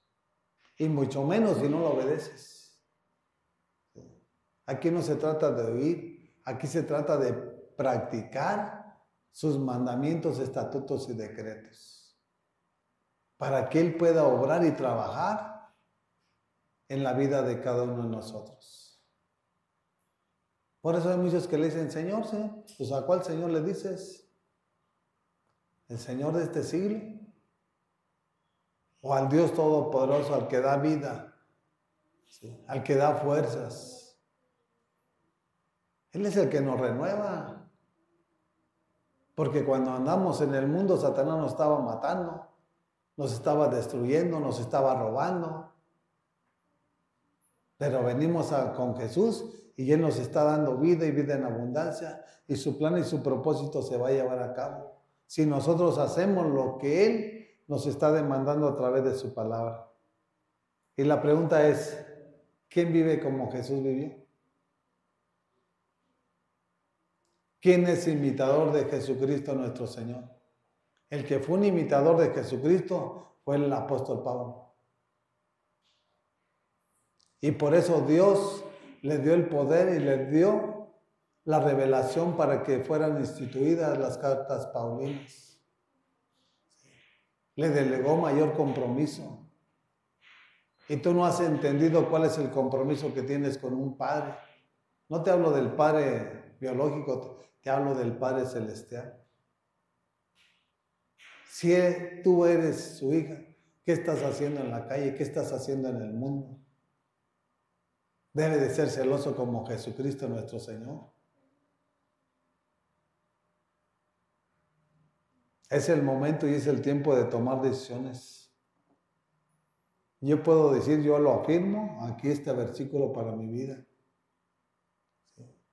Y mucho menos si no lo obedeces. Aquí no se trata de oír, aquí se trata de practicar sus mandamientos, estatutos y decretos, para que Él pueda obrar y trabajar en la vida de cada uno de nosotros. Por eso hay muchos que le dicen, Señor, Señor, pues ¿a cuál Señor le dices? ¿El Señor de este siglo? ¿O al Dios Todopoderoso, al que da vida, ¿sí? Al que da fuerzas? Él es el que nos renueva. Porque cuando andamos en el mundo, Satanás nos estaba matando, nos estaba destruyendo, nos estaba robando. Pero venimos con Jesús y Él nos está dando vida y vida en abundancia, y su plan y su propósito se va a llevar a cabo si nosotros hacemos lo que Él nos está demandando a través de su palabra. Y la pregunta es, ¿quién vive como Jesús vivió? ¿Quién es imitador de Jesucristo nuestro Señor? El que fue un imitador de Jesucristo fue el apóstol Pablo. Y por eso Dios le dio el poder y le dio la revelación para que fueran instituidas las cartas paulinas. Le delegó mayor compromiso. Y tú no has entendido cuál es el compromiso que tienes con un padre. No te hablo del padre biológico, te hablo del Padre Celestial. Si tú eres su hija, ¿qué estás haciendo en la calle? ¿Qué estás haciendo en el mundo? Debe de ser celoso como Jesucristo nuestro Señor. Es el momento y es el tiempo de tomar decisiones. Yo puedo decir, yo lo afirmo, aquí este versículo para mi vida.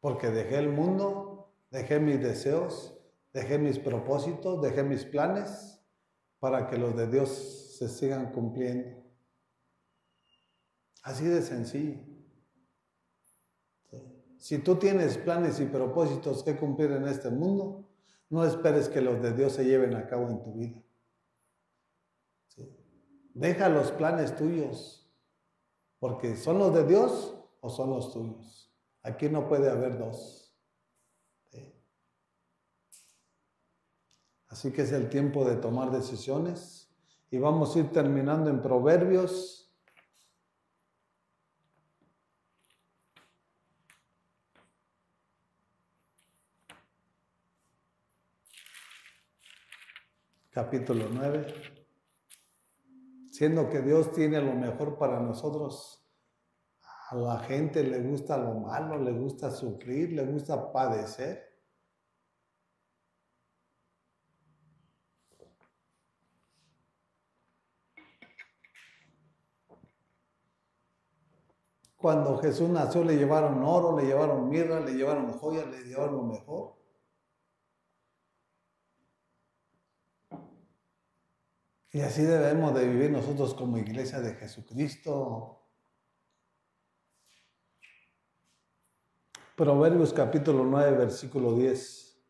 Porque dejé el mundo, dejé mis deseos, dejé mis propósitos, dejé mis planes para que los de Dios se sigan cumpliendo. Así de sencillo. Si tú tienes planes y propósitos que cumplir en este mundo, no esperes que los de Dios se lleven a cabo en tu vida. ¿Sí? Deja los planes tuyos, porque ¿son los de Dios o son los tuyos? Aquí no puede haber dos. ¿Sí? Así que es el tiempo de tomar decisiones y vamos a ir terminando en Proverbios. Capítulo 9. Siendo que Dios tiene lo mejor para nosotros, a la gente le gusta lo malo, le gusta sufrir, le gusta padecer. cuando Jesús nació le llevaron oro, le llevaron mirra, le llevaron joyas, le llevaron lo mejor. Y así debemos de vivir nosotros como iglesia de Jesucristo. Proverbios capítulo 9, versículo 10.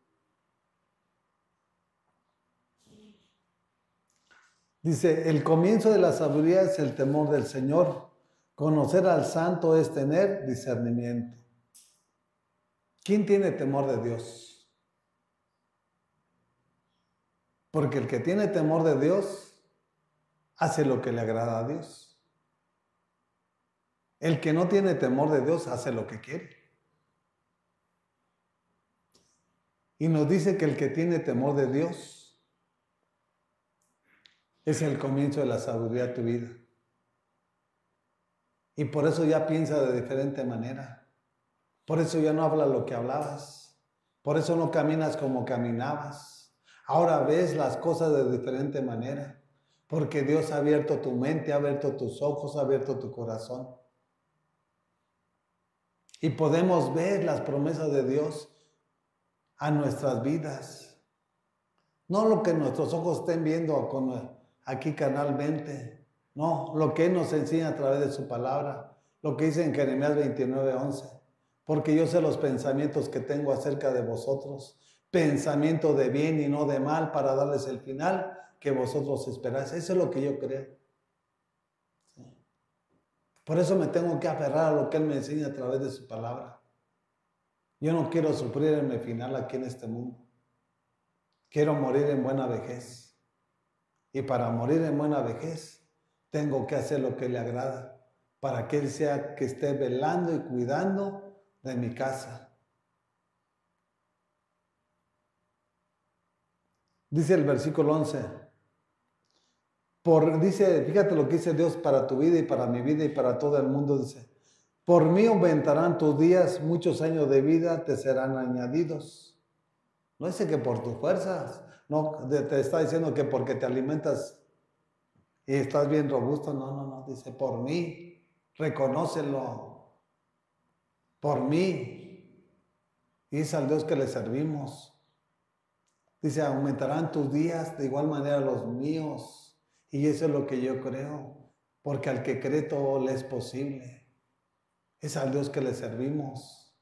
Dice, el comienzo de la sabiduría es el temor del Señor. Conocer al santo es tener discernimiento. ¿Quién tiene temor de Dios? Porque el que tiene temor de Dios hace lo que le agrada a Dios. El que no tiene temor de Dios hace lo que quiere. Y nos dice que el que tiene temor de Dios es el comienzo de la sabiduría de tu vida. Y por eso ya piensa de diferente manera. Por eso ya no hablas lo que hablabas. Por eso no caminas como caminabas. Ahora ves las cosas de diferente manera. Porque Dios ha abierto tu mente, ha abierto tus ojos, ha abierto tu corazón. Y podemos ver las promesas de Dios a nuestras vidas. No lo que nuestros ojos estén viendo aquí carnalmente. No, lo que Él nos enseña a través de su palabra. Lo que dice en Jeremías 29:11. Porque yo sé los pensamientos que tengo acerca de vosotros. Pensamiento de bien y no de mal, para darles el final que vosotros esperáis. Eso es lo que yo creo. Sí. Por eso me tengo que aferrar a lo que Él me enseña a través de su palabra. Yo no quiero sufrir en mi final aquí en este mundo. Quiero morir en buena vejez. Y para morir en buena vejez, tengo que hacer lo que le agrada, para que Él sea que esté velando y cuidando de mi casa. Dice el versículo 11. Dice, fíjate lo que dice Dios para tu vida y para mi vida y para todo el mundo. Dice, por mí aumentarán tus días, muchos años de vida te serán añadidos. No dice que por tus fuerzas, no, te está diciendo que porque te alimentas y estás bien robusto, no, dice por mí, reconócelo, por mí, y es al Dios que le servimos. Dice, aumentarán tus días de igual manera los míos, y eso es lo que yo creo, porque al que cree todo le es posible, es al Dios que le servimos.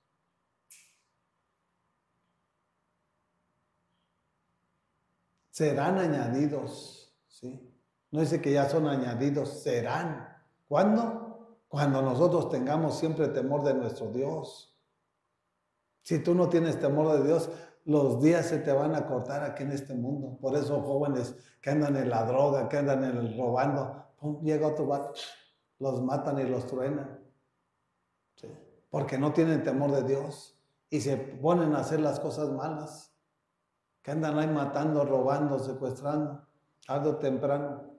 Serán añadidos, ¿sí? No dice que ya son añadidos, serán. ¿Cuándo? Cuando nosotros tengamos siempre temor de nuestro Dios. Si tú no tienes temor de Dios, los días se te van a cortar aquí en este mundo. Por eso jóvenes que andan en la droga, que andan en el robando, pum, llega otro vato, los matan y los truenan. ¿Sí? Porque no tienen temor de Dios y se ponen a hacer las cosas malas. Que andan ahí matando, robando, secuestrando, tarde o temprano.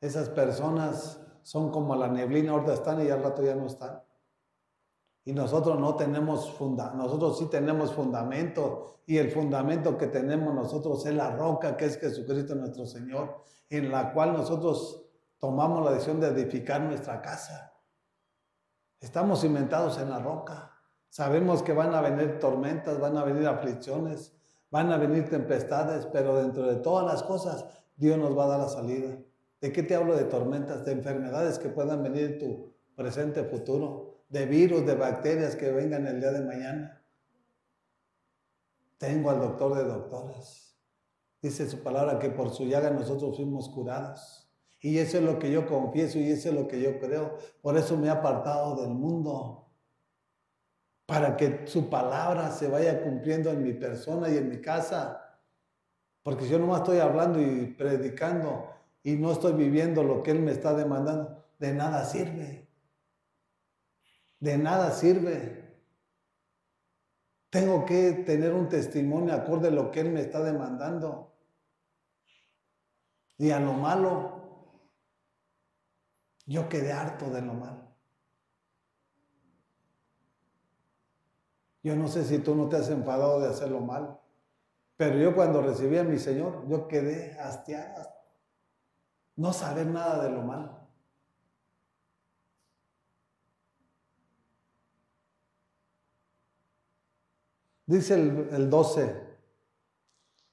Esas personas son como la neblina, ahorita están y al rato ya no están. Y nosotros no tenemos nosotros sí tenemos fundamento, y el fundamento que tenemos nosotros es la roca que es Jesucristo nuestro Señor, en la cual nosotros tomamos la decisión de edificar nuestra casa. Estamos cimentados en la roca. Sabemos que van a venir tormentas, van a venir aflicciones, van a venir tempestades, pero dentro de todas las cosas, Dios nos va a dar la salida. ¿De qué te hablo? De tormentas, de enfermedades que puedan venir en tu presente, futuro, de virus, de bacterias que vengan el día de mañana. Tengo al doctor de doctores. Dice su palabra que por su llaga nosotros fuimos curados. Y eso es lo que yo confieso y eso es lo que yo creo. Por eso me he apartado del mundo. Para que su palabra se vaya cumpliendo en mi persona y en mi casa. Porque si yo nomás estoy hablando y predicando y no estoy viviendo lo que Él me está demandando, de nada sirve. De nada sirve. Tengo que tener un testimonio acorde a lo que Él me está demandando. Y a lo malo, yo quedé harto de lo malo. Yo no sé si tú no te has enfadado de hacerlo mal, pero yo cuando recibí a mi Señor, yo quedé hastiado, no saber nada de lo malo. Dice el 12,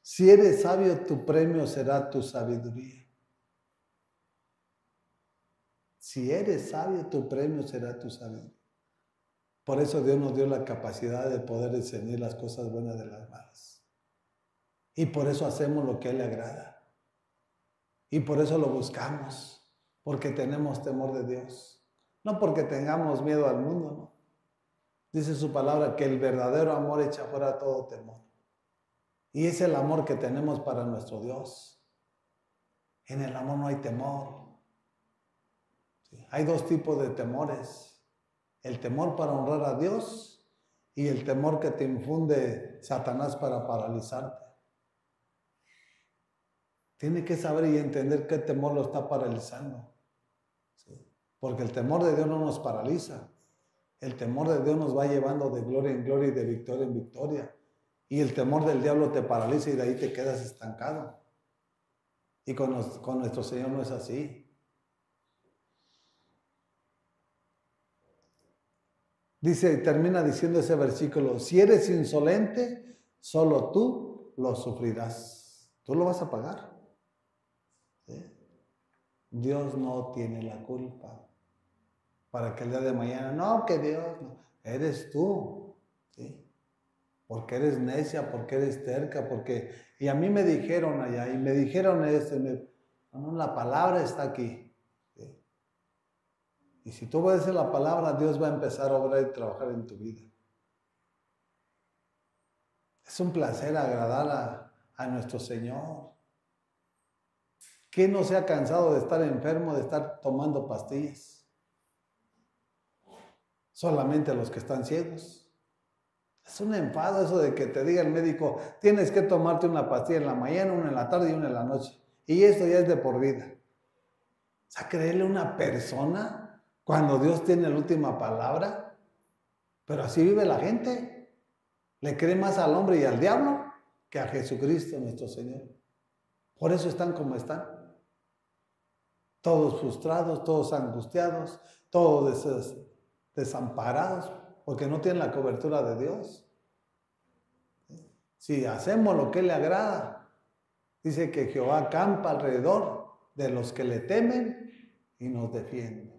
si eres sabio, tu premio será tu sabiduría. Si eres sabio, tu premio será tu sabiduría. Por eso Dios nos dio la capacidad de poder discernir las cosas buenas de las malas. Y por eso hacemos lo que a Él le agrada. Y por eso lo buscamos, porque tenemos temor de Dios. No porque tengamos miedo al mundo, no. Dice su palabra que el verdadero amor echa fuera todo temor. Y es el amor que tenemos para nuestro Dios. En el amor no hay temor. Sí. Hay dos tipos de temores. El temor para honrar a Dios y el temor que te infunde Satanás para paralizarte. Tiene que saber y entender qué temor lo está paralizando. ¿Sí? Porque el temor de Dios no nos paraliza. El temor de Dios nos va llevando de gloria en gloria y de victoria en victoria. Y el temor del diablo te paraliza y de ahí te quedas estancado. Y con nuestro Señor no es así. Dice, termina diciendo ese versículo, si eres insolente, solo tú lo sufrirás. Tú lo vas a pagar. ¿Sí? Dios no tiene la culpa. Para que el día de mañana, no, que Dios, no. Eres tú. ¿Sí? Porque eres necia, porque eres terca, porque... Y a mí me dijeron allá, y me dijeron esto, no, la palabra está aquí. ¿Sí? Y si tú obedeces la palabra, Dios va a empezar a obrar y trabajar en tu vida. Es un placer agradar a nuestro Señor. ¿Quién no se ha cansado de estar enfermo, de estar tomando pastillas? Solamente los que están ciegos. Es un enfado eso de que te diga el médico, tienes que tomarte una pastilla en la mañana, una en la tarde y una en la noche. Y esto ya es de por vida. O sea, creerle a una persona cuando Dios tiene la última palabra. Pero así vive la gente. Le cree más al hombre y al diablo que a Jesucristo nuestro Señor. Por eso están como están. Todos frustrados, todos angustiados, todos desamparados, porque no tienen la cobertura de Dios. Si hacemos lo que le agrada, dice que Jehová acampa alrededor de los que le temen y nos defiende.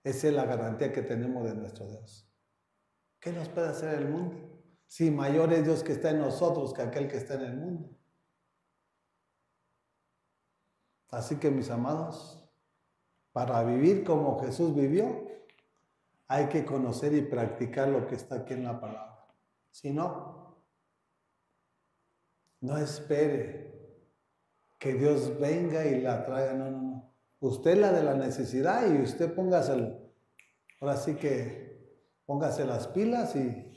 Esa es la garantía que tenemos de nuestro Dios. ¿Qué nos puede hacer el mundo? Si mayor es Dios que está en nosotros que aquel que está en el mundo. Así que, mis amados, para vivir como Jesús vivió, hay que conocer y practicar lo que está aquí en la palabra. Si no, no espere que Dios venga y la traiga. No, no, no. Usted la de la necesidad y usted póngaselo. Ahora sí que póngase las pilas y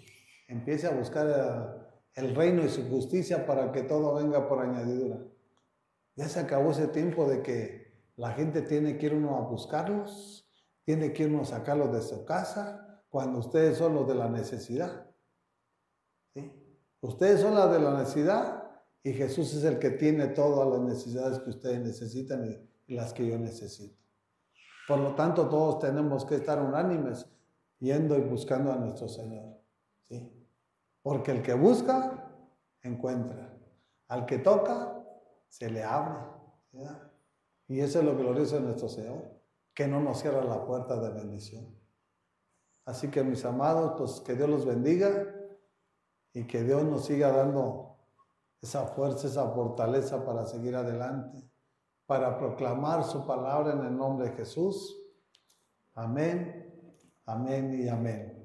empiece a buscar el reino y su justicia para que todo venga por añadidura. Ya se acabó ese tiempo de que la gente tiene que ir uno a buscarlos, tiene que ir uno a sacarlos de su casa, cuando ustedes son los de la necesidad. ¿Sí? Ustedes son los de la necesidad y Jesús es el que tiene todas las necesidades que ustedes necesitan y las que yo necesito. Por lo tanto, todos tenemos que estar unánimes yendo y buscando a nuestro Señor. ¿Sí? Porque el que busca, encuentra. Al que toca, se le abre. ¿Verdad? Y eso es lo glorioso de nuestro Señor, que no nos cierra la puerta de bendición. Así que, mis amados, pues que Dios los bendiga y que Dios nos siga dando esa fuerza, esa fortaleza para seguir adelante, para proclamar su palabra en el nombre de Jesús. Amén, amén y amén.